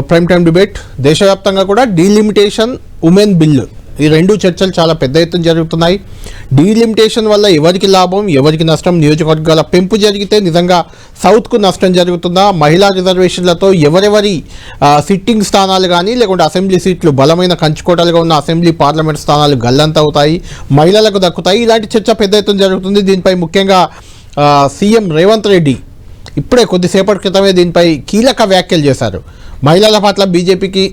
Prime time debate. దేశవ్యాప్తంగా కూడా delimitation, women bill, ఈ రెండు చర్చలు చాలా పెద్ద ఎత్తున జరుగుతున్నాయి. డీలిమిటేషన్ వల్ల ఎవరికి లాభం, ఎవరికి నష్టం, నియోజకవర్గాల పెంపు జరిగితే నిజంగా సౌత్కు నష్టం జరుగుతుందా, మహిళా రిజర్వేషన్లతో ఎవరెవరి సిట్టింగ్ స్థానాలు కానీ లేకుంటే అసెంబ్లీ సీట్లు బలమైన కంచుకోటలుగా ఉన్న అసెంబ్లీ పార్లమెంట్ స్థానాలు గల్లంత అవుతాయి, మహిళలకు దక్కుతాయి, ఇలాంటి చర్చ పెద్ద ఎత్తున జరుగుతుంది. దీనిపై ముఖ్యంగా సీఎం రేవంత్ రెడ్డి ఇప్పుడే కొద్దిసేపటి క్రితమే దీనిపై కీలక వ్యాఖ్యలు చేశారు. మహిళల పట్ల బీజేపీకి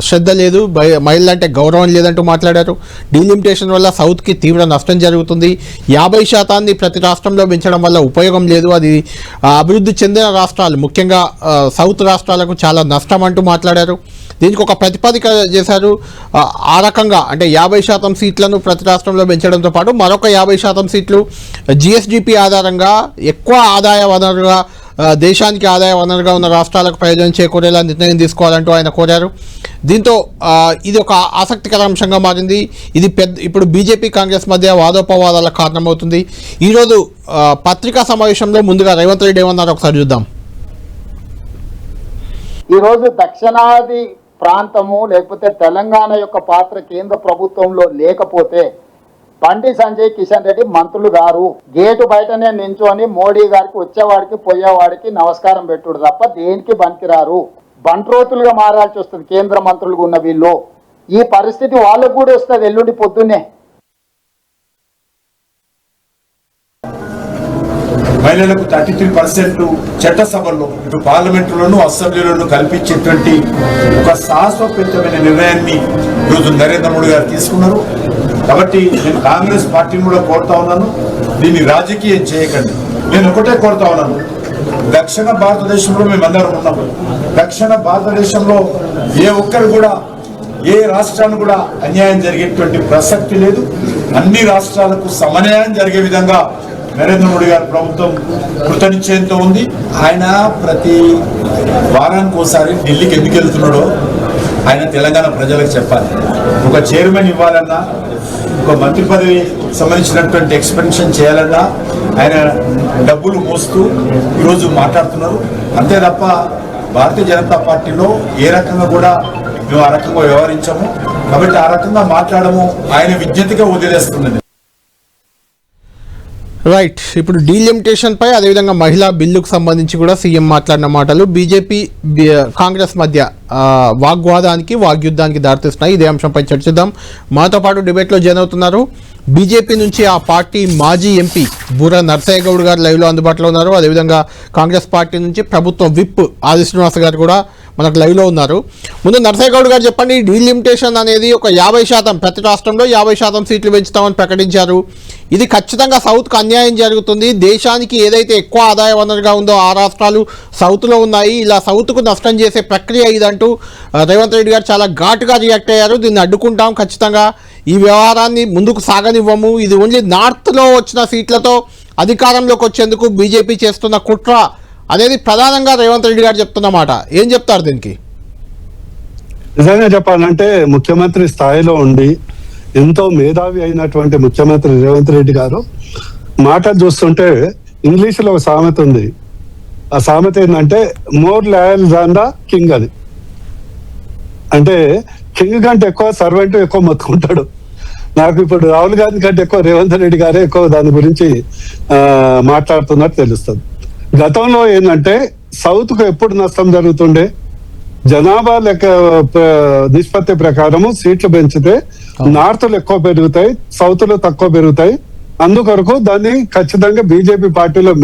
శ్రద్ధ లేదు, మహిళలంటే గౌరవం లేదంటూ మాట్లాడారు. డీలిమిటేషన్ వల్ల సౌత్కి తీవ్ర నష్టం జరుగుతుంది, 50% ప్రతి రాష్ట్రంలో పెంచడం వల్ల ఉపయోగం లేదు, అది అభివృద్ధి చెందిన రాష్ట్రాలు ముఖ్యంగా సౌత్ రాష్ట్రాలకు చాలా నష్టం అంటూ మాట్లాడారు. దీనికి ఒక ప్రతిపాదిక చేశారు. ఆ రకంగా అంటే 50% సీట్లను ప్రతి రాష్ట్రంలో పెంచడంతో పాటు మరొక 50% సీట్లు జిఎస్డిపి ఆధారంగా ఎక్కువ ఆదాయ వనరుగా, దేశానికి ఆదాయ వనరుగా ఉన్న రాష్ట్రాలకు ప్రయోజనం చేకూరేలా నిర్ణయం తీసుకోవాలంటూ ఆయన కోరారు. దీంతో ఇది ఒక ఆసక్తికర అంశంగా మారింది. ఇది ఇప్పుడు బీజేపీ కాంగ్రెస్ మధ్య వాదోపవాదాలకు కారణమవుతుంది. ఈరోజు పత్రికా సమావేశంలో ముందుగా రేవంత్ రెడ్డి ఏమన్నారు ఒకసారి చూద్దాం. ఈరోజు దక్షిణాది ప్రాంతము లేకపోతే తెలంగాణ యొక్క పాత్ర కేంద్ర ప్రభుత్వంలో లేకపోతే బండి సంజయ్ కిషన్ రెడ్డి మంత్రులు గారు గేటు బయటనే నించొని మోడీ గారికి వచ్చేవాడికి పోయేవాడికి నమస్కారం పెట్టుడు తప్ప దేనికి పనికిరారు. బంట్రోతులుగా మారాల్సి వస్తుంది కేంద్ర మంత్రులుగా ఉన్న వీళ్ళు. ఈ పరిస్థితి వాళ్ళకు కూడా వస్తుంది ఎల్లుండి పొద్దున్నే. మహిళలకు 33% చట్టసభల్లో ఇటు పార్లమెంటులోను అసెంబ్లీలోనూ కల్పించేటువంటి ఒక సాహసోపేతమైన నిర్ణయాన్ని ఈరోజు నరేంద్ర మోడీ గారు తీసుకున్నారు. కాబట్టి నేను కాంగ్రెస్ పార్టీని కూడా కోరుతా ఉన్నాను, దీన్ని రాజకీయం చేయకండి. నేను ఒకటే కోరుతా ఉన్నాను, దక్షిణ భారతదేశంలో మేమందరం ఉన్నాము. దక్షిణ భారతదేశంలో ఏ ఒక్కరు కూడా ఏ రాష్ట్రాన్ని కూడా అన్యాయం జరిగేటువంటి ప్రసక్తి లేదు. అన్ని రాష్ట్రాలకు సమన్యాయం జరిగే విధంగా నరేంద్ర మోడీ గారి ప్రభుత్వం కృతనిశ్చయంతో ఉంది. ఆయన ప్రతి వారానికి ఒకసారి ఢిల్లీకి ఎందుకు వెళ్తున్నాడో ఆయన తెలంగాణ ప్రజలకు చెప్పాలి. ఒక చైర్మన్ ఇవ్వాలన్నా, ఒక మంత్రి పదవి సంబంధించినటువంటి ఎక్స్పెన్షన్ చేయాలన్నా ఆయన డబ్బులు మోస్తూ ఈరోజు మాట్లాడుతున్నారు. అంతే తప్ప భారతీయ జనతా పార్టీలో ఏ రకంగా కూడా మేము ఆ రకంగా వ్యవహరించాము. కాబట్టి ఆ రకంగా మాట్లాడము ఆయన విజ్ఞతగా వదిలేస్తున్నది. రైట్. ఇప్పుడు డీలిమిటేషన్పై అదేవిధంగా మహిళా బిల్లుకు సంబంధించి కూడా సీఎం మాట్లాడిన మాటలు బీజేపీ కాంగ్రెస్ మధ్య వాగ్వాదానికి, వాగ్యుద్ధానికి దారితీస్తున్నాయి. ఇదే అంశంపై చర్చిద్దాం. మాతో పాటు డిబేట్లో జాయిన్ అవుతున్నారు బీజేపీ నుంచి ఆ పార్టీ మాజీ ఎంపీ బుర్ర నర్సయ్య గౌడ్ గారు లైవ్లో అందుబాటులో ఉన్నారు. అదేవిధంగా కాంగ్రెస్ పార్టీ నుంచి ప్రభుత్వం విప్ ఆది శ్రీనివాస్ గారు కూడా మనకు లైవ్లో ఉన్నారు. ముందు నర్సయ్య గౌడ్ గారు చెప్పండి, డీలిమిటేషన్ అనేది ఒక 50% ప్రతి రాష్ట్రంలో 50% సీట్లు పెంచుతామని ప్రకటించారు. ఇది ఖచ్చితంగా సౌత్కు అన్యాయం జరుగుతుంది. దేశానికి ఏదైతే ఎక్కువ ఆదాయ వనరుగా ఉందో ఆ రాష్ట్రాలు సౌత్లో ఉన్నాయి. ఇలా సౌత్కు నష్టం చేసే ప్రక్రియ ఇదంటూ రేవంత్ రెడ్డి గారు చాలా ఘాటుగా రియాక్ట్ అయ్యారు. దీన్ని అడ్డుకుంటాం, ఖచ్చితంగా ఈ వ్యవహారాన్ని ముందుకు సాగనివ్వము, ఇది ఓన్లీ నార్త్లో వచ్చిన సీట్లతో అధికారంలోకి వచ్చేందుకు బీజేపీ చేస్తున్న కుట్ర అనేది ప్రధానంగా రేవంత్ రెడ్డి గారు చెప్తున్న మాట. ఏం చెప్తారు దీనికి? నిజంగా చెప్పాలంటే ముఖ్యమంత్రి స్థాయిలో ఉండి ఎంతో మేధావి అయినటువంటి ముఖ్యమంత్రి రేవంత్ రెడ్డి గారు మాట చూస్తుంటే ఇంగ్లీష్లో ఒక సామెత ఉంది. ఆ సామెత ఏంటంటే more loyal than the king అని. అంటే కింగ్ కంటే ఎక్కువ సర్వెంట్ ఎక్కువ మొత్తుకుంటాడు. నాకు ఇప్పుడు రాహుల్ గాంధీ కంటే ఎక్కువ రేవంత్ రెడ్డి గారే ఎక్కువ దాని గురించి మాట్లాడుతున్నట్టు తెలుస్తుంది. గతంలో ఏంటంటే సౌత్ కు ఎప్పుడు నష్టం జరుగుతుండే, జనాభా లెక్క నిష్పత్తి ప్రకారము సీట్లు పెంచితే నార్త్ లో ఎక్కువ పెరుగుతాయి, సౌత్ లో తక్కువ పెరుగుతాయి. అందుకొరకు దాన్ని ఖచ్చితంగా బీజేపీ పార్టీలో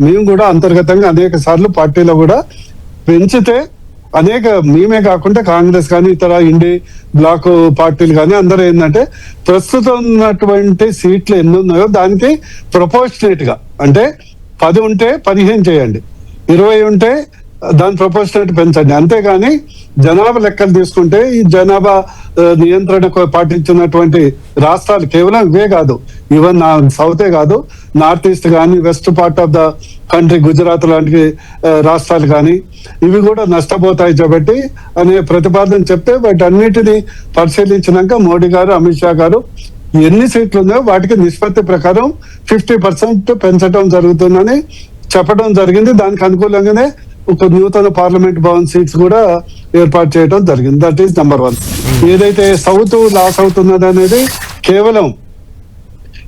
మేము కూడా అంతర్గతంగా అనేక సార్లు పార్టీలో కూడా పెంచితే మేమే కాకుండా కాంగ్రెస్ కానీ ఇతర ఇండి బ్లాక్ పార్టీలు కానీ అందరూ ఏంటంటే ప్రస్తుతం ఉన్నటువంటి సీట్లు ఎన్ని ఉన్నాయో దానికి ప్రపోర్షనేట్ గా అంటే 10 ఉంటే 15 చేయండి, 20 ఉంటే దాని ప్రపోర్షనేట్ పెంచండి. అంతేగాని జనాభా లెక్కలు తీసుకుంటే ఈ జనాభా నియంత్రణకు పాటించినటువంటి రాష్ట్రాలు కేవలం ఇవే కాదు, ఈవెన్ సౌతే కాదు, నార్త్ ఈస్ట్ కానీ west part of the country Gujarat లాంటి రాష్ట్రాలు కానీ ఇవి కూడా నష్టపోతాయి కాబట్టి అనే ప్రతిపాదన చెప్తే వాటన్నిటిని పరిశీలించినాక మోడీ గారు, అమిత్ షా గారు ఎన్ని సీట్లు ఉన్నాయో వాటికి నిష్పత్తి ప్రకారం 50% పెంచడం జరుగుతుందని చెప్పడం జరిగింది. దానికి అనుకూలంగానే ఒక నూతన పార్లమెంట్ భవన్ సీట్స్ కూడా ఏర్పాటు చేయడం జరిగింది. That is number 1. ఏదైతే సౌత్ లాస్ అవుతున్నది అనేది కేవలం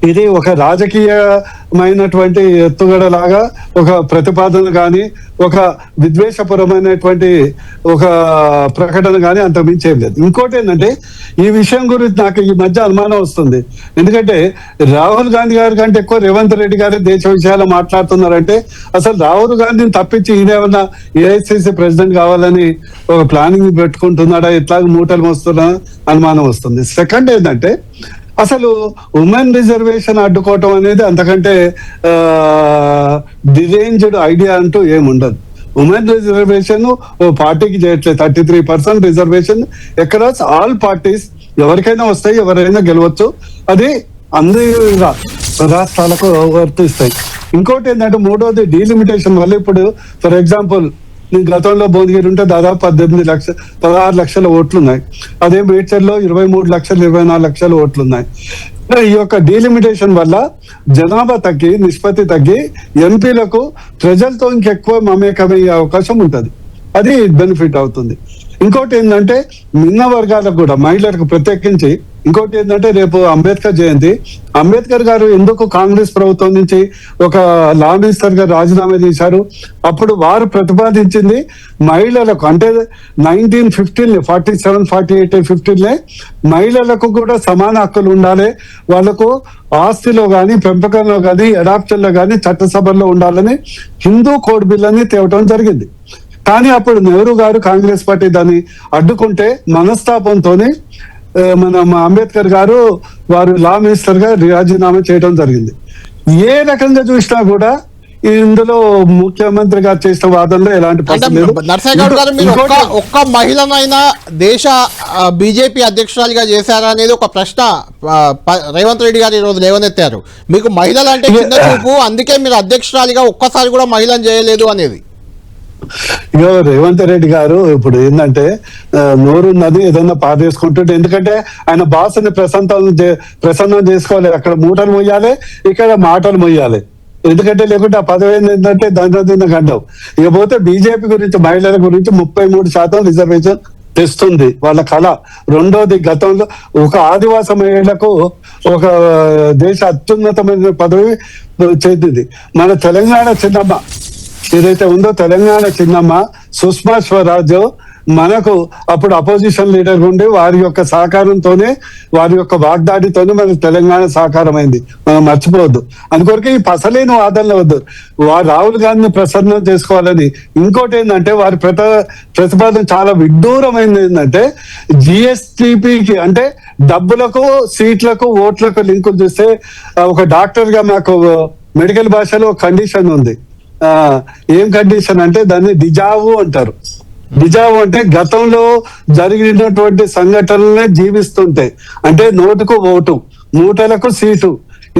ఇది ఒక రాజకీయమైనటువంటి ఎత్తుగడ లాగా ఒక ప్రతిపాదన కానీ ఒక విద్వేషపరమైనటువంటి ఒక ప్రకటన కానీ అంత మించి ఏం లేదు. ఇంకోటి ఏంటంటే ఈ విషయం గురించి నాకు ఈ మధ్య అనుమానం వస్తుంది. ఎందుకంటే రాహుల్ గాంధీ గారి కంటే ఎక్కువ రేవంత్ రెడ్డి గారి దేశ విషయాలు మాట్లాడుతున్నారంటే అసలు రాహుల్ గాంధీని తప్పించి ఈయనేమన్నా ఏఐసిసి ప్రెసిడెంట్ కావాలని ఒక ప్లానింగ్ పెట్టుకుంటున్నాడా, ఇట్లా మూటలు మోస్తున్నా అనుమానం వస్తుంది. సెకండ్ ఏంటంటే అసలు ఉమెన్ రిజర్వేషన్ అడ్డుకోవటం అనేది అంతకంటే డిరేంజ్డ్ ఐడియా అంటూ ఏముండదు. ఉమెన్ రిజర్వేషన్ ఓ పార్టీకి చేయట్లేదు. 33% రిజర్వేషన్ ఎక్కడ ఆల్ పార్టీస్ ఎవరికైనా వస్తాయి, ఎవరైనా గెలవచ్చు. అది అందరి రాష్ట్రాలకు వర్తిస్తాయి. ఇంకోటి ఏంటంటే మూడోది డీలిమిటేషన్ వల్ల ఇప్పుడు ఫర్ ఎగ్జాంపుల్ గతంలో భువనగిరి ఉంటే దాదాపు 16 లక్షల ఓట్లున్నాయి. అదే మేడ్చర్లో 23 లక్షలు 24 లక్షల ఓట్లున్నాయి. ఈ యొక్క డీలిమిటేషన్ వల్ల జనాభా తగ్గి నిష్పత్తి తగ్గి ఎంపీలకు ప్రజలతో ఇంకెక్కువ మమేకమయ్యే అవకాశం ఉంటుంది. అది బెనిఫిట్ అవుతుంది. ఇంకోటి ఏంటంటే నిమ్న వర్గాలకు కూడా మహిళలకు ప్రత్యేకించి ఇంకోటి ఏంటంటే రేపు అంబేద్కర్ జయంతి. అంబేద్కర్ గారు ఎందుకు కాంగ్రెస్ ప్రభుత్వం నుంచి ఒక లా మినిస్టర్ గా రాజీనామా చేశారు? అప్పుడు వారు ప్రతిపాదించింది మహిళలకు అంటే 1915 47, 48, 15 మహిళలకు కూడా సమాన హక్కులు ఉండాలి, వాళ్ళకు ఆస్తిలో కానీ పెంపకంలో కానీ అడాప్షన్ లో కానీ చట్టసభల్లో ఉండాలని హిందూ కోడ్ బిల్ అని తేవటం జరిగింది. కానీ అప్పుడు నెహ్రూ గారు కాంగ్రెస్ పార్టీ దాన్ని అడ్డుకుంటే మనస్తాపంతోనే మన అంబేద్కర్ గారు వారు లా మినిస్టర్ గా రాజీనామా చేయడం జరిగింది. ఏ రకంగా చూసినా కూడా ఇందులో ముఖ్యమంత్రి గారు చేసిన వాదనలో ఎలాంటి నరసింహ గౌడ్ గారు మీరు ఒక్క మహిళనైనా దేశ బీజేపీ అధ్యక్షురాలిగా చేశారా అనేది ఒక ప్రశ్న రేవంత్ రెడ్డి గారు ఈ రోజు లేవనెత్తారు. మీకు మహిళలు అంటే చిన్న చూపు, అందుకే మీరు అధ్యక్షురాలిగా ఒక్కసారి కూడా మహిళను చేయలేదు అనేది. ఇక రేవంత్ రెడ్డి గారు ఇప్పుడు ఏంటంటే నోరున్నది ఏదన్నా పారేసుకుంటుంటే, ఎందుకంటే ఆయన భాషని ప్రసన్నం చేసుకోవాలి. అక్కడ మూటలు మొయ్యాలి, ఇక్కడ మాటలు మొయ్యాలి. ఎందుకంటే లేకుంటే ఆ పదవి ఏంటంటే దండ గండం. ఇకపోతే బీజేపీ గురించి మహిళల గురించి 33% రిజర్వేషన్ తెస్తుంది వాళ్ళ కళ. రెండోది గతంలో ఒక ఆదివాసీ మహిళలకు ఒక దేశ అత్యున్నతమైన పదవి చెందింది. మన తెలంగాణ చిన్నమ్మ ఏదైతే ఉందో తెలంగాణ చిన్నమ్మ సుష్మా స్వరాజ్ మనకు అప్పుడు అపోజిషన్ లీడర్ ఉండి వారి యొక్క సహకారంతోనే వారి యొక్క వాగ్దాడితోనే మన తెలంగాణ సహకారమైంది. మనం మర్చిపోవద్దు. అందుకొరకే ఈ పసలేని వాదనలు వద్దు. రాహుల్ గాంధీని ప్రసన్నం చేసుకోవాలని. ఇంకోటి ఏంటంటే వారి ప్రతిపాదన చాలా విడ్డూరమైనది. ఏంటంటే జిఎస్టిపికి అంటే డబ్బులకు సీట్లకు ఓట్లకు లింకులు చూస్తే ఒక డాక్టర్ గా మాకు మెడికల్ భాషలో ఒక కండిషన్ ఉంది. ఏం కండిషన్ అంటే దాన్ని డిజావు అంటారు. డిజావు అంటే గతంలో జరిగినటువంటి సంఘటనలనే జీవిస్తుంటాయి. అంటే నోటుకు ఓటు, మూటలకు సీటు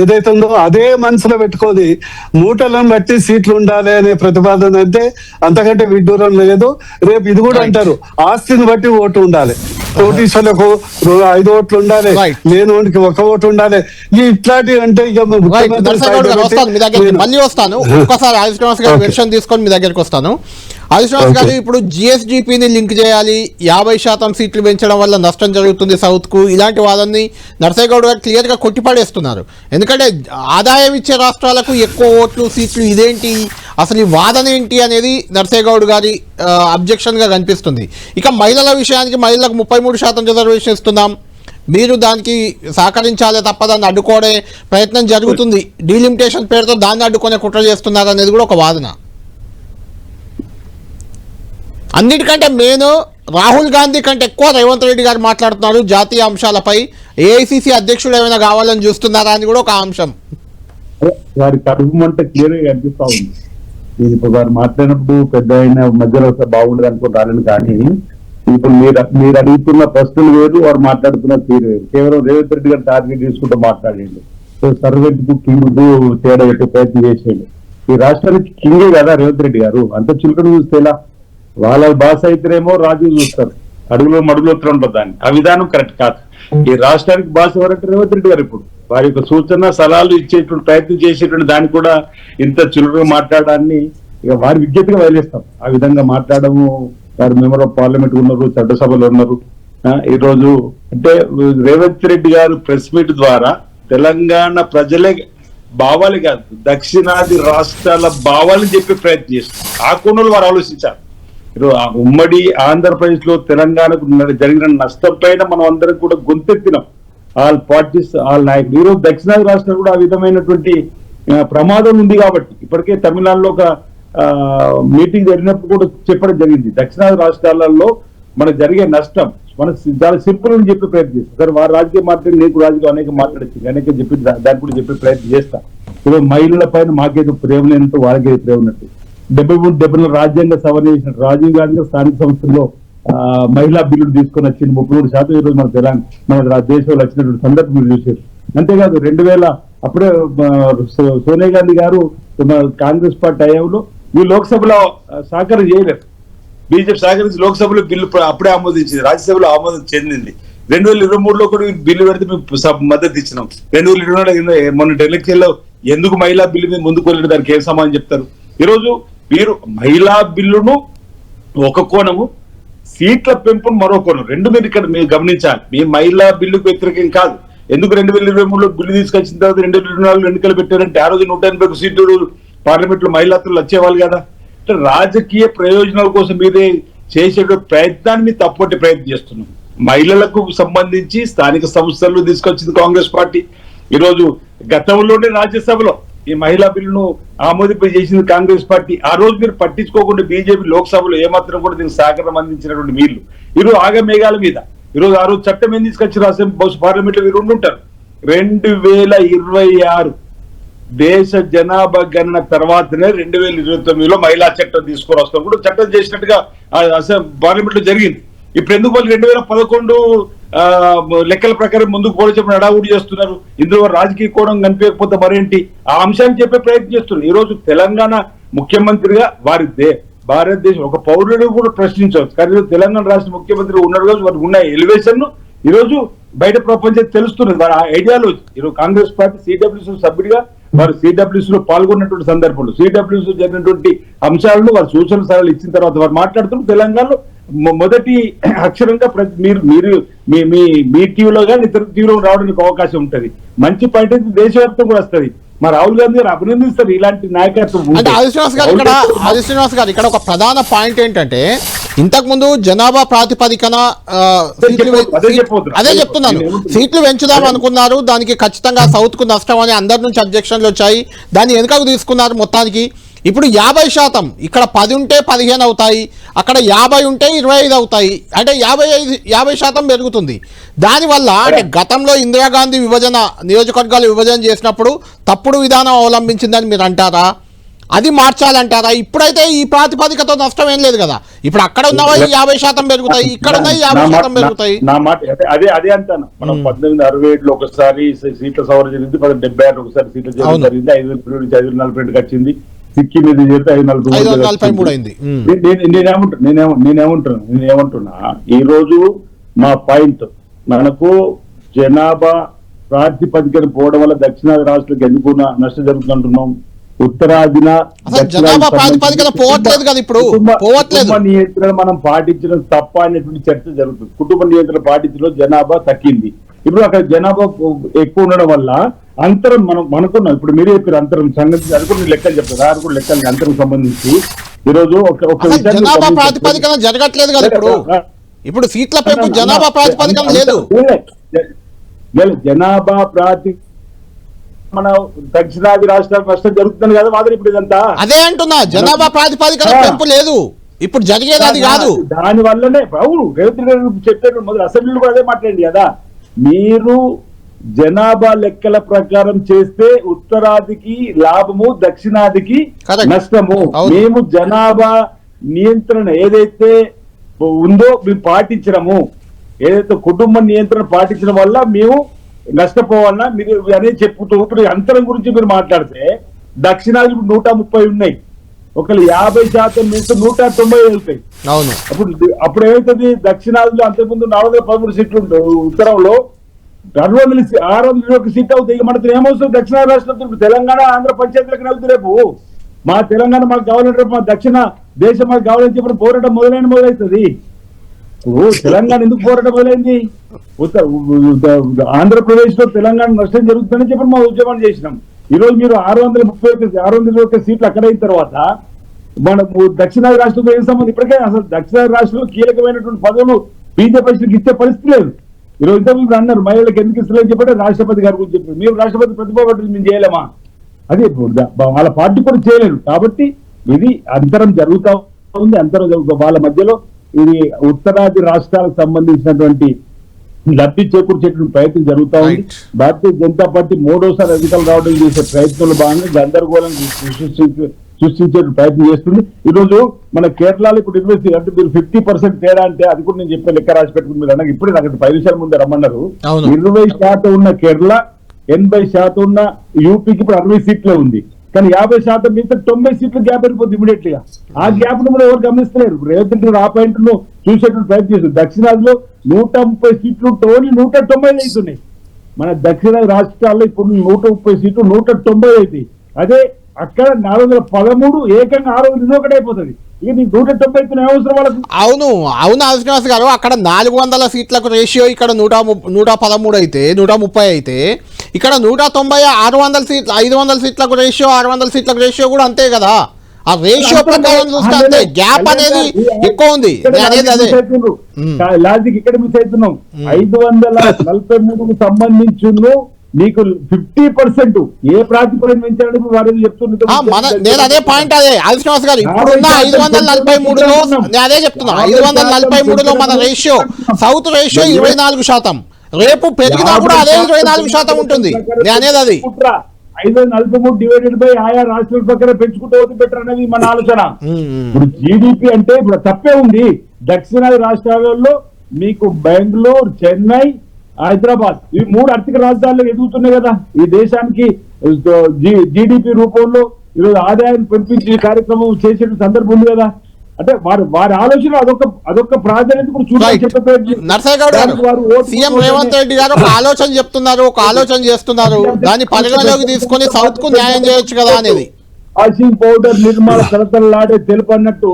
ఏదైతే ఉందో అదే మనసులో పెట్టుకోది మూటలను బట్టి సీట్లు ఉండాలి అనే ప్రతిపాదన అంటే అంతకంటే విడ్డూరం లేదు. రేపు ఇది కూడా అంటారు ఆస్తిని బట్టి ఓటు ఉండాలి. కోటీశ్వరులకు 5 ఓట్లు ఉండాలి, లేనోడికి 1 ఓటు ఉండాలి. ఇట్లాంటివి అంటే ఇక మళ్ళీ వస్తాను. ఒక్కసారి ఆదిశ్రీనివాస్ గారు వెర్షన్ తీసుకొని మీ దగ్గరికి వస్తాను. ఆదిశ్రీనివాస్ గారు ఇప్పుడు జిఎస్డిపిని లింక్ చేయాలి, 50% సీట్లు పెంచడం వల్ల నష్టం జరుగుతుంది సౌత్ కు, ఇలాంటి వాదనని నరసింహ గౌడ్ గారు క్లియర్ గా కొట్టిపడేస్తున్నారు. ఎందుకంటే ఆదాయం ఇచ్చే రాష్ట్రాలకు ఎక్కువ ఓట్లు సీట్లు, ఇదేంటి అసలు ఈ వాదన ఏంటి అనేది నరసింహ గౌడ్ గారి అబ్జెక్షన్ గా కనిపిస్తుంది. ఇక మహిళల విషయానికి మహిళలకు 33% రిజర్వేషన్ ఇస్తున్నాం, మీరు దానికి సహకరించాలే తప్ప దాన్ని అడ్డుకోవడే ప్రయత్నం జరుగుతుంది, డీలిమిటేషన్ పేరుతో దాన్ని అడ్డుకునే కుట్ర చేస్తున్నారు అనేది కూడా ఒక వాదన. అన్నిటికంటే మెయిన్ రాహుల్ గాంధీ కంటే ఎక్కువ రేవంత్ రెడ్డి గారు మాట్లాడుతున్నారు జాతీయ అంశాలపై. ఏఐసిసి అధ్యక్షుడు ఏమైనా కావాలని చూస్తున్నారా అని కూడా ఒక అంశం. వారి కడుపు అంటే క్లియర్ గా కనిపిస్తా ఉంది. ఇది ఇప్పుడు వారు మాట్లాడినప్పుడు పెద్ద అయిన మధ్యలో బాగుండదు అనుకుంటారని, కానీ ఇప్పుడు మీరు అడుగుతున్న ప్రశ్నలు వేరు, వారు మాట్లాడుతున్న తీరు వేరు. కేవలం రేవంత్ రెడ్డి గారు టార్గెట్ చేసుకుంటూ మాట్లాడండి. సర్వెంట్ కు కింగ్ తేడా పెట్టే ప్రయత్నం చేసేయండి. ఈ రాష్ట్రానికి కింగే కదా రేవంత్ రెడ్డి గారు. అంత చిలుకను చూస్తే ఎలా? వాళ్ళ భాష అయితేనేమో రాజు చూస్తారు, అడుగులో మడుగులో ఉంటుంది దాన్ని. ఆ విధానం కరెక్ట్ కాదు. ఈ రాష్ట్రానికి భాష ఎవరంటే రేవంత్ రెడ్డి గారు. ఇప్పుడు వారి యొక్క సూచన సలహాలు ఇచ్చేటువంటి ప్రయత్నం చేసేటువంటి దాన్ని కూడా ఇంత చురుకుగా మాట్లాడడాన్ని ఇక వారి విజ్ఞతగా వదిలేస్తాం. ఆ విధంగా మాట్లాడము. వారు మెంబర్ ఆఫ్ పార్లమెంట్ ఉన్నారు, చట్టసభలో ఉన్నారు. ఈ రోజు అంటే రేవంత్ రెడ్డి గారు ప్రెస్ మీట్ ద్వారా తెలంగాణ ప్రజలే భావాలు కాదు, దక్షిణాది రాష్ట్రాల భావాలను చెప్పే ప్రయత్నం చేస్తారు. ఆ కోణంలో వారు ఆలోచించారు. ఈరోజు ఉమ్మడి ఆంధ్రప్రదేశ్ లో తెలంగాణకు జరిగిన నష్టం పైన మనం అందరం కూడా గొంతెత్తినాం. ఆల్ పార్టీస్, ఆల్ నాయకులు. ఈరోజు దక్షిణాది రాష్ట్రాలు కూడా ఆ విధమైనటువంటి ప్రమాదం ఉంది కాబట్టి ఇప్పటికే తమిళనాడులో ఒక మీటింగ్ జరిగినప్పుడు కూడా చెప్పడం జరిగింది. దక్షిణాది రాష్ట్రాలలో మనకు జరిగే నష్టం మనం చాలా సింపుల్ అని చెప్పే ప్రయత్నం చేస్తాం. సరే వారు రాజకీయ మాట్లాడి నీకు రాజకీయం అనేక మాట్లాడచ్చు, అనేక చెప్పి దాని కూడా చెప్పే ప్రయత్నం చేస్తా. ఇప్పుడు మహిళల పైన మాకేదో ప్రేమ లేనట్టు వాళ్ళకేదో ప్రేమ ఉన్నట్టు 73 రాజ్యాంగ సవరణ చేసినట్టు రాజీవ్ గాంధీ గారు స్థానిక సంస్థల్లో మహిళా బిల్లులు తీసుకొని వచ్చింది 33% ఈరోజు మన తెలంగాణ మన దేశంలో వచ్చినటువంటి సందర్భం మీరు చూసారు. అంతేకాదు 2000 అప్పుడే సోనియా గాంధీ గారు కాంగ్రెస్ పార్టీ హయాంలో ఈ లోక్సభలో సహకారం చేయలేరు. బీజేపీ సహకరించి లోక్సభలో బిల్లు అప్పుడే ఆమోదించింది, రాజ్యసభలో ఆమోదం చెందింది. 2023లో కూడా బిల్లు పెడితే మేము మద్దతు ఇచ్చినాం. 2024 మొన్న ఎలక్షన్ లో ఎందుకు మహిళా బిల్లు మీద ముందుకు వెళ్ళి దానికి ఏం సమాధానం చెప్తారు? ఈరోజు మీరు మహిళా బిల్లును ఒక కోణము, సీట్ల పెంపును మరో కోణం, రెండు మీరు ఇక్కడ మీరు గమనించాలి. మీ మహిళా బిల్లుకు వ్యతిరేకం కాదు. ఎందుకు 2023లో బిల్లు తీసుకొచ్చిన తర్వాత 2024 ఎన్నికలు పెట్టారంటే ఆ రోజు 180 సీట్లు పార్లమెంట్ లో మహిళాతులు వచ్చేవాళ్ళు కదా. అంటే రాజకీయ ప్రయోజనాల కోసం మీరే చేసే ప్రయత్నాన్ని మీరు తప్పటి ప్రయత్నం చేస్తున్నాం. మహిళలకు సంబంధించి స్థానిక సంస్థల్లో తీసుకొచ్చింది కాంగ్రెస్ పార్టీ. ఈరోజు గతంలోనే రాజ్యసభలో ఈ మహిళా బిల్లును ఆమోదింప చేసింది కాంగ్రెస్ పార్టీ. ఆ రోజు మీరు పట్టించుకోకుండా బీజేపీ లోక్సభలో ఏమాత్రం కూడా దీనికి సహకారం అందించినటువంటి వీళ్ళు ఈరోజు ఆగమేఘాల మీద ఈరోజు ఆ రోజు చట్టం ఏం తీసుకొచ్చారు అసెంబ్లీ బహుశా పార్లమెంట్ లో మీరు ఉంటారు. 2026 దేశ జనాభా గణన తర్వాతనే 2029లో మహిళా చట్టం తీసుకొని వస్తాం కూడా చట్టం చేసినట్టుగా పార్లమెంట్ లో జరిగింది. ఇప్పుడు ఎందుకు వాళ్ళు 2011 లెక్కల ప్రకారం ముందుకు పోల్చమని అడావుడి చేస్తున్నారు? ఇందులో రాజకీయ కోణం కనిపించకపోతే మరేంటి? ఆ అంశాన్ని చెప్పే ప్రయత్నం చేస్తున్నారు. ఈ రోజు తెలంగాణ ముఖ్యమంత్రిగా భారతదేశం ఒక పౌరుడు కూడా ప్రశ్నించవచ్చు. కానీ తెలంగాణ రాష్ట్ర ముఖ్యమంత్రి ఉన్నారు రోజు వారికి ఉన్న ఎలివేషన్ ఈ రోజు బయట ప్రపంచం తెలుస్తున్నది. వారి ఐడియాలజీ ఈరోజు కాంగ్రెస్ పార్టీ సిడబ్ల్యూసీ సభ్యుడిగా వారు సిడబ్ల్యూసీ లో పాల్గొన్నటువంటి సందర్భంలో సిడబ్ల్యూసీ జరిగినటువంటి అంశాలను వారు సూచన సలహాలు ఇచ్చిన తర్వాత వారు మాట్లాడుతున్నారు. తెలంగాణలో మొదటి అక్షరంగా మీరు మీ టీవీలో కానీ ఇతర టీవీలో రావడానికి అవకాశం ఉంటది. మంచి పాయింట్ అయితే దేశవ్యాప్తం కూడా వస్తుంది. మా రాహుల్ గాంధీ గారు అభినందిస్తారు ఇలాంటి నాయకత్వం. అంటే ఆది శ్రీనివాస్ గారు ఇక్కడ ఒక ప్రధాన పాయింట్ ఏంటంటే ఇంతకు ముందు జనాభా ప్రాతిపదికన అదే చెప్తున్నాను సీట్లు పెంచుదాం అనుకున్నారు. దానికి ఖచ్చితంగా సౌత్ కు నష్టం అని అందరి నుంచి అబ్జెక్షన్లు వచ్చాయి. దాన్ని వెనుకకు తీసుకున్నారు మొత్తానికి. ఇప్పుడు 50% ఇక్కడ 10 ఉంటే 15 అవుతాయి, అక్కడ 50 ఉంటే 25 అవుతాయి. అంటే 50% పెరుగుతుంది. దానివల్ల అంటే గతంలో ఇందిరాగాంధీ నియోజకవర్గాలు విభజన చేసినప్పుడు తప్పుడు విధానం అవలంబించిందని మీరు అంటారా? అది మార్చాలంటారా? ఇప్పుడైతే ఈ ప్రాతిపదికతో నష్టం ఏం లేదు కదా. ఇప్పుడు అక్కడ ఉన్నవా 50% పెరుగుతాయి, ఇక్కడ ఉన్నవి 50% పెరుగుతాయి. నా మాట అదే అంటాను. మనం 1967లో ఒకసారి సీట్ల సవరణ జరిగింది, 1976 ఒకసారి సీట్ల జరిగింది, 5,000 నుంచి 5,042 వచ్చింది. సిక్కిం మీద చేస్తే 5,043 అయింది. నేనేమంటున్నా ఈ రోజు మా పాయింట్ మనకు జనాభా ప్రాతిపదికన పోవడం వల్ల దక్షిణాది రాష్ట్రాలకు ఎందుకు నష్టం జరుగుతుంటున్నాం? ఉత్తరాదిన నియంత్రణ మనం పాటించడం తప్ప అనేటువంటి చర్చ జరుగుతుంది. కుటుంబ నియంత్రణ పాటించడం జనాభా తగ్గింది. ఇప్పుడు అక్కడ జనాభా ఎక్కువ ఉండడం వల్ల అంతరం మనకున్నాం. ఇప్పుడు మీరే చెప్పారు అంతరం సంగతి, అది కూడా లెక్కలు చెప్తారు. దాని కూడా లెక్కలు అంతరం సంబంధించి ఈరోజు ఒక జనాభా ప్రాతిపదికన జరగట్లేదు కదా. ఇప్పుడు సీట్ల పెంపు జనాభా ప్రాతిపదికన లేదు. జనాభా మన దక్షిణాది రాష్ట్రాలకు నష్టం జరుగుతుంది కదా మాత్రం ఇప్పుడు ఇదంతా అదే అంటున్నా. జనాభా ప్రాతిపదికన పెంపు లేదు, ఇప్పుడు జరిగేది అది కాదు. దాని వల్లనే అవును రేవంత్ గారు చెప్పారు మొదలు అసెంబ్లీలో కూడా అదే మాట్లాడండి కదా. మీరు జనాభా లెక్కల ప్రకారం చేస్తే ఉత్తరాదికి లాభము, దక్షిణాదికి నష్టము. మేము జనాభా నియంత్రణ ఏదైతే ఉందో మేము పాటించడము, ఏదైతే కుటుంబ నియంత్రణ పాటించడం వల్ల మేము నష్టపోవాలన్నా మీరు అనేది చెప్పుతూ ఇప్పుడు అంతరం గురించి మీరు మాట్లాడితే దక్షిణాది 130 ఉన్నాయి, ఒకళ్ళు 50% మించి 190 వెళ్తాయి. అవును. అప్పుడు ఏమవుతుంది? దక్షిణాదిలో అంతకుముందు 413 సీట్లు ఉంటాయి, ఉత్తరంలో 601 సీట్ అవుతాయి. మనతో ఏమవుతుంది? దక్షిణాది రాష్ట్రంలో తెలంగాణ ఆంధ్ర పంచాయతీలకు వెళ్తుంది. రేపు మా తెలంగాణ మాకు కావాలంటే మా దక్షిణ దేశం మాకు కావాలని చెప్పిన పోరాటం మొదలవుతుంది. తెలంగాణ ఎందుకు పోరాటం మొదలైంది? ఆంధ్రప్రదేశ్ లో తెలంగాణ నష్టం జరుగుతుందని చెప్పి మా ఉద్యమం చేసినాం. ఈ రోజు మీరు 631 సీట్లు అక్కడైన తర్వాత మన దక్షిణాది రాష్ట్రంలో ఏం సంబంధం? ఇప్పటికే అసలు దక్షిణాది రాష్ట్రంలో కీలకమైనటువంటి పదవులు బీజేపీకి ఇచ్చే పరిస్థితి లేదు. ఈ రోజు ఇంతకుముందు అన్నారు మహిళలకు ఎందుకు ఇస్తలేని చెప్పంటే రాష్ట్రపతి గారి గురించి చెప్పారు. మేము రాష్ట్రపతి ప్రతిభ మేము చేయలేమా? అది వాళ్ళ పార్టీ కూడా చేయలేరు. కాబట్టి ఇది అంతరం జరుగుతా ఉంది. అంతరం వాళ్ళ మధ్యలో ఇది ఉత్తరాది రాష్ట్రాలకు సంబంధించినటువంటి లబ్ధి చేకూర్చేటువంటి ప్రయత్నం జరుగుతా ఉంది. భారతీయ జనతా పార్టీ మూడోసారి అధికారులు రావడం చేసే ప్రయత్నంలో భాగంగా గందరగోళం సృష్టించే ప్రయత్నం చేస్తుంది. ఈ రోజు మన కేరళలో ఇప్పుడు యూనివర్సిటీ అంటే మీరు 50% తేడా అంటే అది కూడా నేను చెప్పే లెక్క రాసి పెట్టుకుని మీరు అన్నది ఇప్పుడే నాకు 5 నిమిషాల ముందే రమ్మన్నారు. 20% ఉన్న కేరళ, 80% ఉన్న యూపీకి ఇప్పుడు 60 సీట్లే ఉంది. కానీ 50% మీద 90 సీట్లు గ్యాప్ అయిపోతుంది ఇమీడియట్ గా. ఆ గ్యాప్ ను కూడా ఎవరు గమనిస్తలేరు. రేవంత్ రెడ్డి ఆ పాయింట్ ను చూసేటువంటి ప్రయత్నం చేస్తుంది. దక్షిణాదిలో 130 సీట్లు ఓన్లీ 190 అవుతున్నాయి. మన దక్షిణాది రాష్ట్రాల్లో ఇప్పుడు 130 సీట్లు 190 అవుతాయి. అదే అక్కడ 413 ఏకంగా 6 అయిపోతుంది. ఇక నీకు 190 అయితే అవసరం వాళ్ళకు. అవును శ్రీనివాస్ గారు, అక్కడ 400 సీట్లకు రేషియో ఇక్కడ 113 అయితే 130 అయితే ఇక్కడ 190 600 సీట్లు 500 సీట్లకు రేషియో 600 సీట్లకు రేషియో కూడా అంతే కదా. ఆ రేషియో ప్రకారం చూస్తే అంతే, గ్యాప్ అనేది ఎక్కువ ఉంది. లాజిక్ ఇక్కడ మిస్ అవుతున్నాం. 543కు సంబంధించి నీకు 50% ఏ ప్రాతిపదికన పెంచాలని వారు చెప్తున్నారు. నేను అదే పాయింట్ అదే శ్రీనివాస్ గారు, ఇప్పుడున్న 543లో నేను అదే చెప్తున్నా. 543లో మన రేషియో సౌత్ రేషియో 24%. రేపు పెరిగినా కూడా అదే 24% ఉంటుంది. నేను అనేది అది 543 డివైడెడ్ బై ఆయా రాష్ట్రాల ప్రకారం పెంచుకుంటూ వదిలి పెట్టరు అనేది మన ఆలోచన. ఇప్పుడు జీడిపి అంటే ఇప్పుడు తప్పే ఉంది. దక్షిణాది రాష్ట్రాలలో మీకు బెంగళూరు, చెన్నై, హైదరాబాద్ ఈ 3 ఆర్థిక రాజధానులు ఎదుగుతున్నాయి కదా. ఈ దేశానికి జీడిపి రూపంలో ఈరోజు ఆదాయాన్ని పెంపించే కార్యక్రమం చేసే సందర్భం ఉంది కదా. అంటే వారి ఆలోచన అదొక ప్రాధాన్యత కూడా చూడాలి. నర్సయ్య గౌడ్ గారు, సీఎం రేవంత్ రెడ్డి గారు ఒక ఆలోచన చెప్తున్నారు, ఒక ఆలోచన చేస్తున్నారు, దాన్ని పరిగణలోకి తీసుకొని సౌత్ కు న్యాయం చేయొచ్చు కదా అనేది. వాషింగ్ పౌడర్ నిర్మాణ తలతలలాడే తెలుపు అన్నట్టు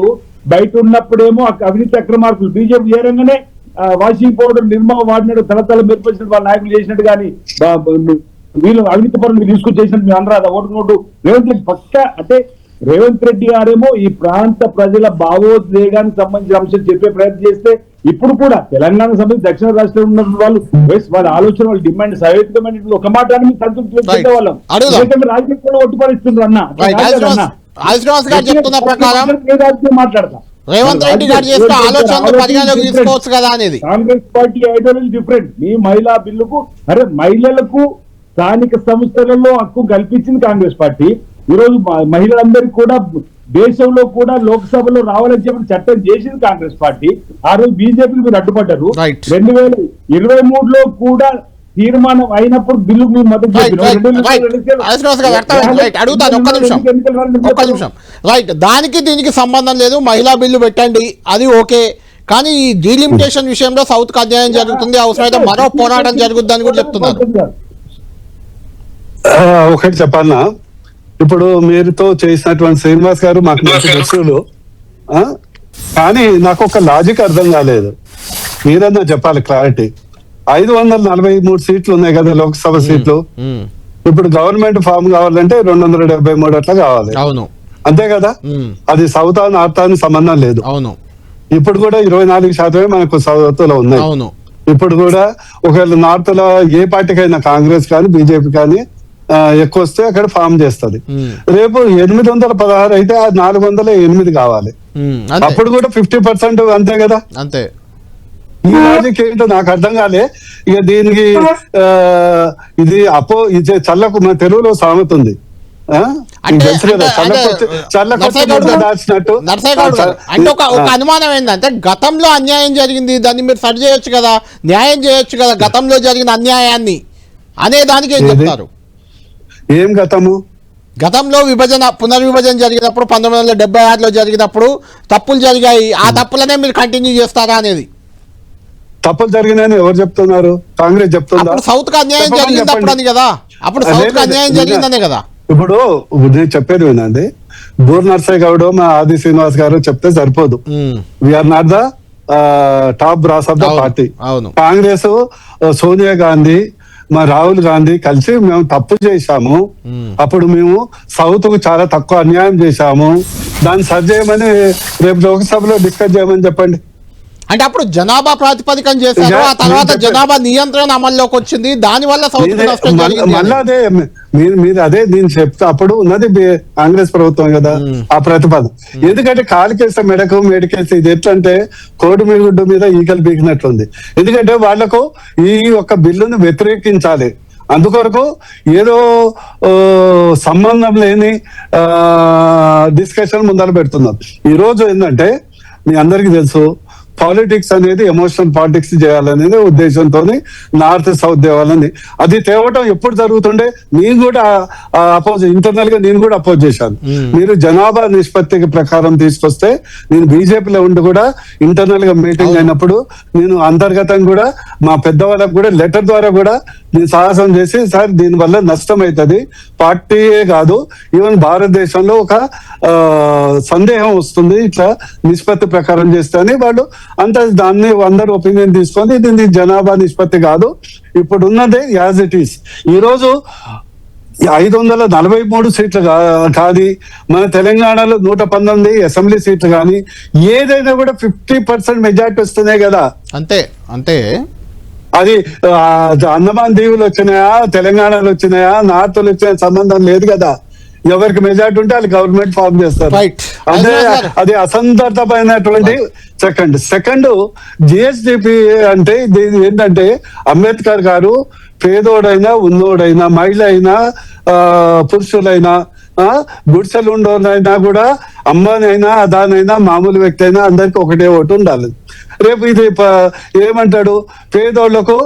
బయట ఉన్నప్పుడేమో అవినీతి అక్రమార్కులు బీజేపీ ఏ రంగానే వాషింగ్ పౌడర్ నిర్మాణ వాడినట్టు తలతల మెరిపించినట్టు వాళ్ళ నాయకులు చేసినట్టు కానీ వీళ్ళు అవినీతి పరులు తీసుకొచ్చి చేసినట్టు మీరు అనరాదా? ఓటు రేవంత్ రెడ్డి పక్క అంటే రేవంత్ రెడ్డి గారేమో ఈ ప్రాంత ప్రజల భావోద్వేగానికి సంబంధించిన అంశం చెప్పే ప్రయత్నం చేస్తే ఇప్పుడు కూడా తెలంగాణకు సంబంధించి దక్షిణ రాష్ట్రంలో ఉన్న వాళ్ళు వాళ్ళ ఆలోచన వాళ్ళ డిమాండ్ సహేతుకమైన ఒక మాట అని సంతృప్తి వాళ్ళం రాజకీయంలో ఒట్టుపరిస్తున్నారు అన్న. మాట్లాడతా రేవంత్ రెడ్డి గారు చేసిన ఆలోచనలు పరిగణలోకి తీసుకోవచ్చు కదా అనేది. Congress party ideology different. మీ మహిళా బిల్లుకు మహిళలకు స్థానిక సంస్థలలో హక్కు కల్పించింది కాంగ్రెస్ పార్టీ. ఈ రోజు మహిళలందరికీ కూడా దేశంలో కూడా లోక్సభలో రావాలని చెప్పి చట్టం చేసింది కాంగ్రెస్ పార్టీ. ఆ రోజు బీజేపీకి మీరు అడ్డుపడ్డారు. 2023లో కూడా తీర్మానం అయినప్పుడు బిల్లు మీ మద్దతు రైట్. దానికి దీనికి సంబంధం లేదు. మహిళా బిల్లు పెట్టండి, అది ఓకే. కానీ ఈ డీలిమిటేషన్ విషయంలో సౌత్ కు అన్యాయం జరుగుతుంది, అవసరమైతే మరో పోరాటం జరుగుతుందని కూడా చెప్తున్నారు. ఒకటి చెప్పాలన్నా, ఇప్పుడు మీరుతో చేసినటువంటి శ్రీనివాస్ గారు మాకు మంచి దృష్టిలు, కానీ నాకు ఒక లాజిక్ అర్థం కాలేదు. మీరన్నా చెప్పాలి క్లారిటీ. 543 సీట్లు ఉన్నాయి కదా లోక్సభ సీట్లు. ఇప్పుడు గవర్నమెంట్ ఫామ్ కావాలంటే 273 అట్లా కావాలి. అవును, అంతే కదా. అది సౌత్ నార్త్ అని సంబంధం లేదు. అవును, ఇప్పుడు కూడా 24% మనకు సౌత్ లో ఉన్నాయి. అవును, ఇప్పుడు కూడా ఒకవేళ నార్త్ లో ఏ పార్టీకైనా కాంగ్రెస్ కానీ బీజేపీ కానీ ఎక్కువ వస్తే అక్కడ ఫామ్ చేస్తుంది. రేపు 816 అయితే ఆ 408 కావాలి. అప్పుడు కూడా 50% అంతే కదా. అంతే. ఈ లాజిక్ ఏంటో నాకు అర్థం కాలే. ఇక దీనికి ఇది ఇది చల్లకు మన తెలుగులో సామెత ఉంది, అంటే ఒక అనుమానం ఏంటంటే గతంలో అన్యాయం జరిగింది, దాన్ని మీరు సరి చేయొచ్చు కదా, న్యాయం చేయొచ్చు కదా గతంలో జరిగిన అన్యాయాన్ని అనే దానికి ఏం చెప్తారు? ఏం గతంలో పునర్విభజన జరిగినప్పుడు 1976లో జరిగినప్పుడు తప్పులు జరిగాయి, ఆ తప్పులనే మీరు కంటిన్యూ చేస్తారా అనేది. తప్పులు జరిగినాయని ఎవరు చెప్తున్నారు? కాంగ్రెస్ చెప్తుందా? సౌత్ కు అన్యాయం జరిగింది అప్పుడు అని కదా. అప్పుడు సౌత్ కు అన్యాయం జరిగిందనే కదా. ఇప్పుడు నేను చెప్పేది వినండి. బూర్ నర్సయ్య గౌడ్ మా ఆది శ్రీనివాస్ గారు చెప్తే సరిపోదు. We are not the top brass of the party. Congress Sonia Gandhi మా రాహుల్ గాంధీ కలిసి మేము తప్పు చేశాము, అప్పుడు మేము సౌత్ కు చాలా తక్కువ అన్యాయం చేశాము, దాన్ని సరి చేయమని రేపు లోక్సభలో డిస్కస్ చేయమని చెప్పండి. అంటే అప్పుడు జనాభా ప్రాతిపదికన చేశారు, ఆ తర్వాత జనాభా నియంత్రణ అమల్లోకి వచ్చింది, దాని వల్ల మళ్ళీ అదే మీరు అదే నేను చెప్తా. అప్పుడు ఉన్నది కాంగ్రెస్ ప్రభుత్వం కదా ఆ ప్రతిపాదన. ఎందుకంటే కాలికేసే మెడకు మేడికేసే ఇది ఎట్లంటే కోడి మిగుడ్డు మీద ఈగలు బీగినట్లుంది. ఎందుకంటే వాళ్లకు ఈ యొక్క బిల్లును వ్యతిరేకించాలి, అందుకొరకు ఏదో సంబంధం లేని డిస్కషన్ ముందర పెడుతున్నారు. ఈ రోజు ఏంటంటే మీ అందరికీ తెలుసు, పాలిటిక్స్ అనేది ఎమోషనల్ పాలిటిక్స్ చేయాలనేది ఉద్దేశంతో నార్త్ సౌత్ తేవాలని, అది తేవటం ఎప్పుడు జరుగుతుండే. నేను కూడా ఇంటర్నల్ గా నేను కూడా అపోజ్ చేశాను. మీరు జనాభా నిష్పత్తి ప్రకారం తీసుకొస్తే, నేను బీజేపీలో ఉండి కూడా ఇంటర్నల్ గా మీటింగ్ అయినప్పుడు నేను అంతర్గతంగా కూడా మా పెద్దవాళ్ళకు కూడా లెటర్ ద్వారా కూడా నేను సాహసం చేసి, సార్ దీని వల్ల నష్టం అవుతుంది, పార్టీయే కాదు ఈవెన్ భారతదేశంలో ఒక సందేహం వస్తుంది ఇట్లా నిష్పత్తి ప్రకారం చేస్తే అని వాళ్ళు అంత దాన్ని అందరు ఒపీనియన్ తీసుకొని దీన్ని జనాభా నిష్పత్తి కాదు, ఇప్పుడు ఉన్నదే యాజ్ ఇట్ ఈస్. ఈరోజు 543 సీట్లు కాదు, మన తెలంగాణలో 119 అసెంబ్లీ సీట్లు కానీ ఏదైనా కూడా 50% మెజార్టీ వస్తున్నాయి కదా. అంతే అంతే. అది అండమాన్ దీవులు వచ్చినాయా, తెలంగాణలో వచ్చినాయా, నార్త్ లో వచ్చిన సంబంధం లేదు కదా. ఎవరికి మెజార్టీ ఉంటే వాళ్ళు గవర్నమెంట్ ఫామ్ చేస్తారు. అదే అది అసందర్భమైనటువంటి సెకండ్ జిఎస్డిపి అంటే దీని ఏంటంటే అంబేద్కర్ గారు పేదోడైనా ఉన్నోడైనా మహిళ అయినా పురుషులైనా గుడిసెలు ఉండోనైనా కూడా అమ్మానైనా అదానైనా మామూలు వ్యక్తి అయినా అందరికి ఒకటే ఓటు ఉండాలి. రేపు ఇది ఏమంటాడు, పేదోళ్లకు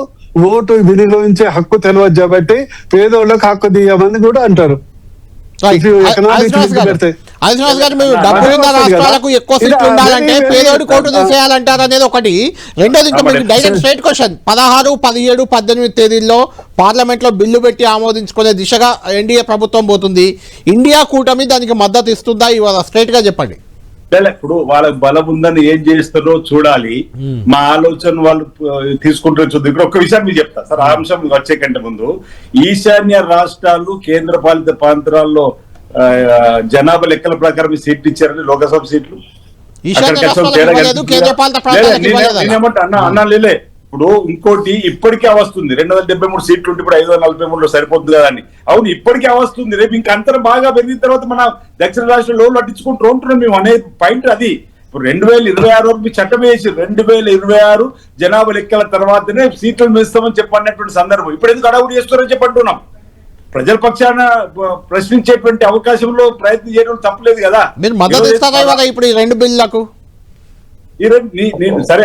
ఓటు వినియోగించే హక్కు తెలియదు కాబట్టి పేదోళ్లకు హక్కు తీయమని కూడా అంటారు. రాష్ట్రాలకు ఎక్కువ సీట్లు ఉండాలంటే పేదోడి కోటు తీసేయాలంటారు అనేది ఒకటి. రెండోది ఇంకా మీకు డైరెక్ట్ స్ట్రైట్ క్వశ్చన్, 16, 17, 18 తేదీల్లో పార్లమెంట్ లో బిల్లు పెట్టి ఆమోదించుకునే దిశగా ఎన్డీఏ ప్రభుత్వం పోతుంది. ఇండియా కూటమి దానికి మద్దతు ఇస్తుందా? ఇవాళ స్ట్రైట్ గా చెప్పండి. ఇప్పుడు వాళ్ళకి బలం ఉందని ఏం చేస్తారో చూడాలి. మా ఆలోచన వాళ్ళు తీసుకుంటారో చూద్దాం. ఇక్కడ ఒక్క విషయం మీకు చెప్తా సార్, ఆ అంశం వచ్చే కంటే ముందు, ఈశాన్య రాష్ట్రాలు కేంద్ర పాలిత ప్రాంతాల్లో జనాభా లెక్కల ప్రకారం సీట్లు ఇచ్చారని లోకసభ సీట్లు అన్నా లేలే. ఇప్పుడు ఇంకోటి ఇప్పటికే వస్తుంది 273 సీట్లు ఉంటే ఇప్పుడు 543లో సరిపోతుంది కదా అని. అవును ఇప్పటికే వస్తుంది, రేపు ఇంకా అంతరం బాగా పెరిగిన తర్వాత మన దక్షిణ రాష్ట్రంలో పట్టించుకుంటూ ఉంటున్నాం మేము అనే పాయింట్ అది. ఇప్పుడు 2026 వరకు చట్టం వేసి 2026 జనాభా లెక్కల తర్వాతనే సీట్లను వేస్తామని చెప్పన్నటువంటి సందర్భం. ఇప్పుడు ఎందుకు అడవుడు చేస్తారని చెప్పంటున్నాం. ప్రజల పక్షాన ప్రశ్నించేటువంటి అవకాశంలో ప్రయత్నం చేయడం తప్పలేదు కదా. మీరు మద్దతు ఇస్తారా ఇప్పుడు ఈ రెండు బిల్లులకు? సరే,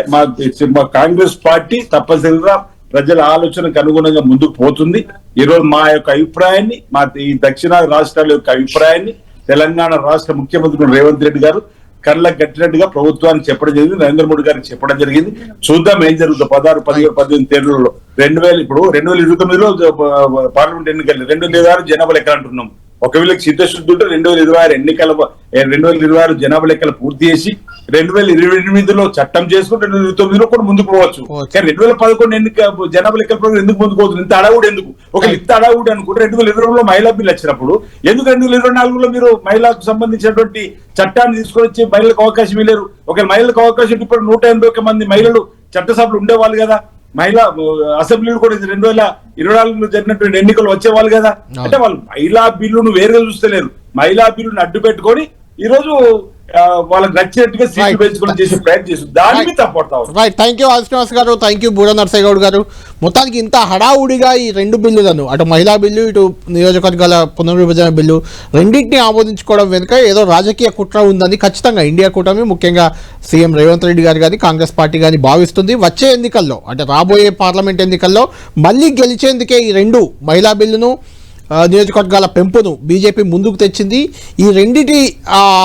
మా కాంగ్రెస్ పార్టీ తప్పనిసరిగా ప్రజల ఆలోచనకు అనుగుణంగా ముందుకు పోతుంది. ఈ రోజు మా యొక్క అభిప్రాయాన్ని, మా ఈ దక్షిణాది రాష్ట్రాల యొక్క అభిప్రాయాన్ని తెలంగాణ రాష్ట్ర ముఖ్యమంత్రి రేవంత్ రెడ్డి గారు కళ్ళకు కట్టినట్టుగా ప్రభుత్వానికి చెప్పడం జరిగింది, నరేంద్ర మోడీ గారికి చెప్పడం జరిగింది. చూద్దాం ఏం జరుగుతుంది 16, 17, 18 తేదీలలో. 2029లో పార్లమెంట్ ఎన్నికలు, 2026 జనాభా లెక్కలు అంటున్నాం. ఒకవేళ చిత్తశుద్ధి ఉంటే 2026 జనాభా లెక్కలు పూర్తి చేసి 2028లో చట్టం చేసుకుని 2029లో కూడా ముందుకు పోవచ్చు. కానీ 2011 ఎన్నిక జనాభా లెక్కల ప్రకారం ఎందుకు ముందుకు పోతుంది? ఇంత అడవుడు ఎందుకు? ఒక ఇంత అడవుడు అనుకుంటే 2020లో మహిళా బిల్లు వచ్చినప్పుడు ఎందుకు 2024లో మీరు మహిళలకు సంబంధించినటువంటి చట్టాన్ని తీసుకొని వచ్చి మహిళలకు అవకాశం ఇవ్వలేరు? ఒక మహిళలకు అవకాశం ఇప్పుడు 181 మంది మహిళలు చట్టసభలు ఉండేవాళ్ళు కదా. మహిళా అసెంబ్లీలు కూడా 2024లో జరిగినటువంటి ఎన్నికలు వచ్చేవాళ్ళు కదా. అంటే వాళ్ళు మహిళా బిల్లును వేరుగా చూస్తలేరు, మహిళా బిల్లును అడ్డు పెట్టుకొని ఈ రోజు వాళ్ళకి నచ్చినట్టుగా సీట్లు పెంచుకొని చేసే ప్రయత్నం చేస్తుంది. దాన్ని తప్పడతాం. రైట్, థ్యాంక్ యూ శ్రీనివాస్ గారు, థ్యాంక్ యూ బూర నర్సయ్య గౌడ్ గారు. మొత్తానికి ఇంత హడావుడిగా ఈ రెండు బిల్లులను, అటు మహిళా బిల్లు, ఇటు నియోజకవర్గాల పునర్విభజన బిల్లు రెండింటినీ ఆమోదించుకోవడం వెనుక ఏదో రాజకీయ కుట్ర ఉందని ఖచ్చితంగా ఇండియా కూటమి, ముఖ్యంగా సీఎం రేవంత్ రెడ్డి గారు కానీ కాంగ్రెస్ పార్టీ కానీ భావిస్తుంది. వచ్చే ఎన్నికల్లో, అంటే రాబోయే పార్లమెంట్ ఎన్నికల్లో మళ్ళీ గెలిచేందుకే ఈ రెండు మహిళా బిల్లును, నియోజకవర్గాల పెంపును బీజేపీ ముందుకు తెచ్చింది. ఈ రెండిటి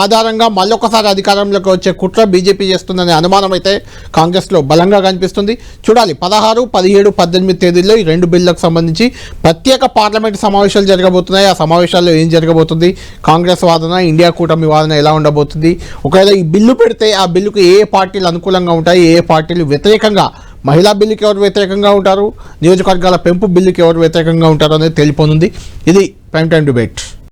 ఆధారంగా మళ్ళొకసారి అధికారంలోకి వచ్చే కుట్ర బీజేపీ చేస్తుందనే అనుమానం అయితే కాంగ్రెస్లో బలంగా కనిపిస్తుంది. చూడాలి 16, 17, 18 తేదీల్లో ఈ రెండు బిల్లులకు సంబంధించి ప్రత్యేక పార్లమెంటు సమావేశాలు జరగబోతున్నాయి. ఆ సమావేశాల్లో ఏం జరగబోతుంది, కాంగ్రెస్ వాదన, ఇండియా కూటమి వాదన ఎలా ఉండబోతుంది, ఒకవేళ ఈ బిల్లు పెడితే ఆ బిల్లుకు ఏ పార్టీలు అనుకూలంగా ఉంటాయి, ఏ పార్టీలు వ్యతిరేకంగా, మహిళా బిల్లుకి ఎవరు వ్యతిరేకంగా ఉంటారు, నియోజకవర్గాల పెంపు బిల్లుకి ఎవరు వ్యతిరేకంగా ఉంటారు అనేది తెలిపోనుంది. ఇది ప్రైమ్ టైం డిబేట్.